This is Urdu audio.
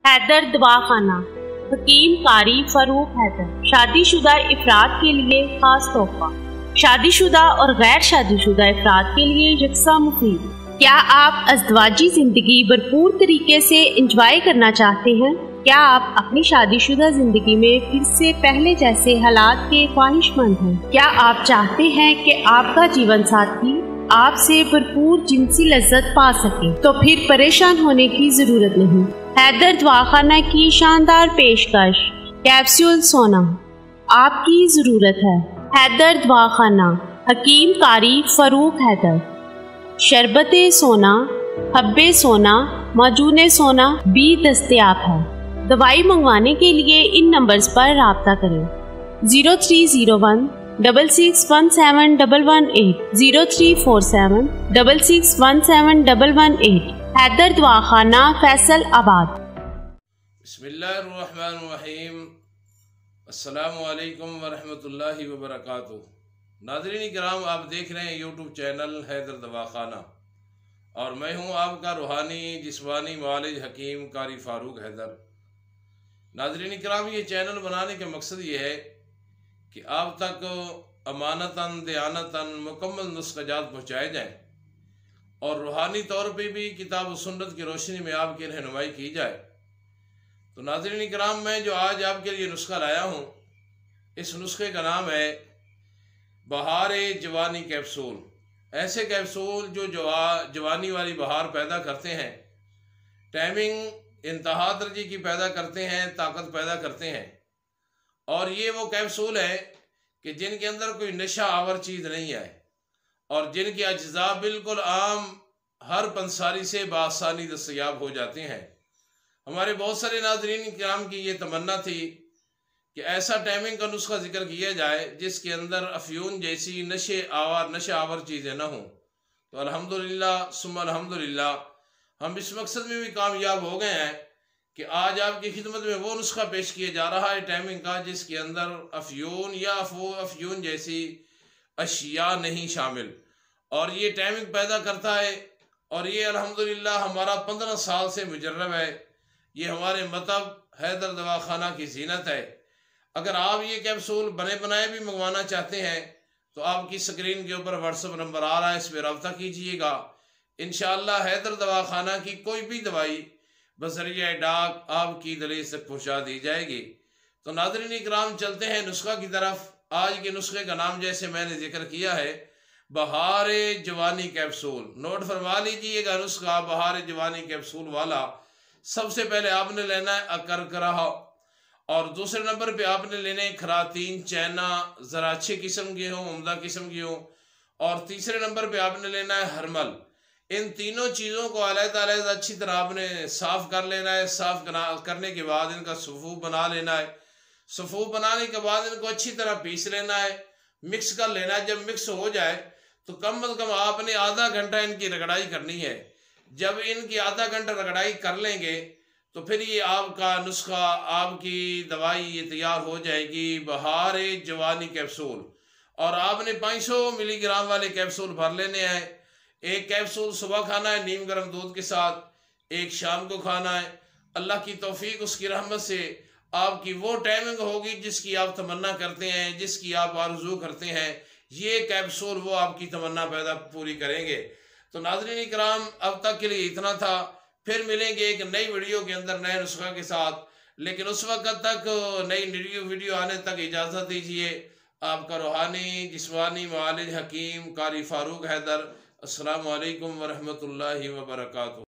حیدر دواخانہ حکیم قاری فاروق حیدر شادی شدہ افراد کے لیے خاص تحفہ، شادی شدہ اور غیر شادی شدہ افراد کے لیے یکساں مفید۔ کیا آپ ازدواجی زندگی بھرپور طریقے سے انجوائے کرنا چاہتے ہیں؟ کیا آپ اپنی شادی شدہ زندگی میں پھر سے پہلے جیسے حالات کے خواہش مند ہیں؟ کیا آپ چاہتے ہیں کہ آپ کا جیون ساتھی آپ سے بھرپور جنسی لذت پا سکے؟ تو پھر پریشان ہونے کی ضرورت نہیں۔ حیدر دواخانہ کی شاندار پیشکش، کیپسول سونا آپ کی ضرورت ہے۔ حیدر دواخانہ حکیم قاری فاروق حیدر، شربت سونا، حب سونا، معجون سونا بھی دستیاب ہے۔ دوائی منگوانے کے لیے ان نمبرز پر رابطہ کریں: 0301 66171118 0347 66171118۔ حیدر دواخانہ، فیصل آباد۔ بسم اللہ الرحمن الرحیم۔ السلام علیکم ورحمۃ اللہ وبرکاتہ۔ ناظرین کرام، آپ دیکھ رہے ہیں یوٹیوب چینل حیدر دواخانہ، اور میں ہوں آپ کا روحانی جسمانی معالج حکیم قاری فاروق حیدر۔ ناظرین کرام، یہ چینل بنانے کا مقصد یہ ہے کہ آپ تک امانتاً دیانتاً مکمل نسخہ جات پہنچائے جائیں، اور روحانی طور پہ بھی کتاب و سنت کی روشنی میں آپ کی رہنمائی کی جائے۔ تو ناظرین کرام، میں جو آج آپ کے لیے نسخہ لایا ہوں، اس نسخے کا نام ہے بہار جوانی کیپسول۔ ایسے کیپسول جو جوانی والی بہار پیدا کرتے ہیں، ٹائمنگ انتہا درجے کی پیدا کرتے ہیں، طاقت پیدا کرتے ہیں۔ اور یہ وہ کیپسول ہیں کہ جن کے اندر کوئی نشہ آور چیز نہیں ہے، اور جن کے اجزاء بالکل عام ہر پنساری سے بآسانی دستیاب ہو جاتے ہیں۔ ہمارے بہت سارے ناظرین کرام کی یہ تمنا تھی کہ ایسا ٹائمنگ کا نسخہ ذکر کیا جائے جس کے اندر افیون جیسی نشہ آور چیزیں نہ ہوں۔ تو الحمدللہ ثم الحمدللہ ہم اس مقصد میں بھی کامیاب ہو گئے ہیں کہ آج آپ کی خدمت میں وہ نسخہ پیش کیا جا رہا ہے ٹائمنگ کا جس کے اندر افیون یا افیون جیسی اشیاء نہیں شامل، اور یہ ٹائمنگ پیدا کرتا ہے۔ اور یہ الحمدللہ ہمارا 15 سال سے مجرب ہے۔ یہ ہمارے مطب حیدر دواخانہ کی زینت ہے۔ اگر آپ یہ کیپسول بنے بنائے بھی منگوانا چاہتے ہیں تو آپ کی سکرین کے اوپر واٹس ایپ نمبر آ رہا ہے، اس پہ رابطہ کیجئے گا۔ انشاءاللہ حیدر دواخانہ کی کوئی بھی دوائی بذریعہ ڈاک آپ کی دہلیز تک پہنچا دی جائے گی۔ تو ناظرین اکرام، چلتے ہیں نسخہ کی طرف۔ آج کے نسخے کا نام جیسے میں نے ذکر کیا ہے، بہار جوانی کیپسول۔ نوٹ فرما لیجئے گا نسخہ بہار جوانی کیپسول والا۔ سب سے پہلے آپ نے لینا ہے اکرکرہ، اور دوسرے نمبر پہ آپ نے لینے خراتین چینا، ذرا اچھے قسم کے ہوں، عمدہ قسم کی ہوں، اور تیسرے نمبر پہ آپ نے لینا ہے ہرمل۔ ان تینوں چیزوں کو علیحدہ اچھی طرح آپ نے صاف کر لینا ہے۔ صاف کرنے کے بعد ان کا صفوف بنا لینا ہے۔ صفوف بنانے کے بعد ان کو اچھی طرح پیس لینا ہے، مکس کر لینا ہے۔ جب مکس ہو جائے تو کم از کم آپ نے آدھا گھنٹہ ان کی رگڑائی کرنی ہے۔ جب ان کی آدھا گھنٹہ رگڑائی کر لیں گے تو پھر یہ آپ کا نسخہ، آپ کی دوائی یہ تیار ہو جائے گی، بہار جوانی کیپسول۔ اور آپ نے 500 ملی گرام والے کیپسول بھر لینے ہیں۔ ایک کیپسول صبح کھانا ہے نیم گرم دودھ کے ساتھ، ایک شام کو کھانا ہے۔ اللہ کی توفیق، اس کی رحمت سے آپ کی وہ ٹائمنگ ہوگی جس کی آپ تمنا کرتے ہیں، جس کی آپ آرزو کرتے ہیں۔ یہ کیپسول وہ آپ کی تمنا پوری کریں گے۔ تو ناظرین اکرام، اب تک کے لیے اتنا تھا۔ پھر ملیں گے ایک نئی ویڈیو کے اندر نئے نسخہ کے ساتھ، لیکن اس وقت تک نئی ویڈیو آنے تک اجازت دیجیے۔ آپ کا روحانی جسمانی معالج حکیم قاری فاروق حیدر۔ السلام علیکم ورحمۃ اللہ وبرکاتہ۔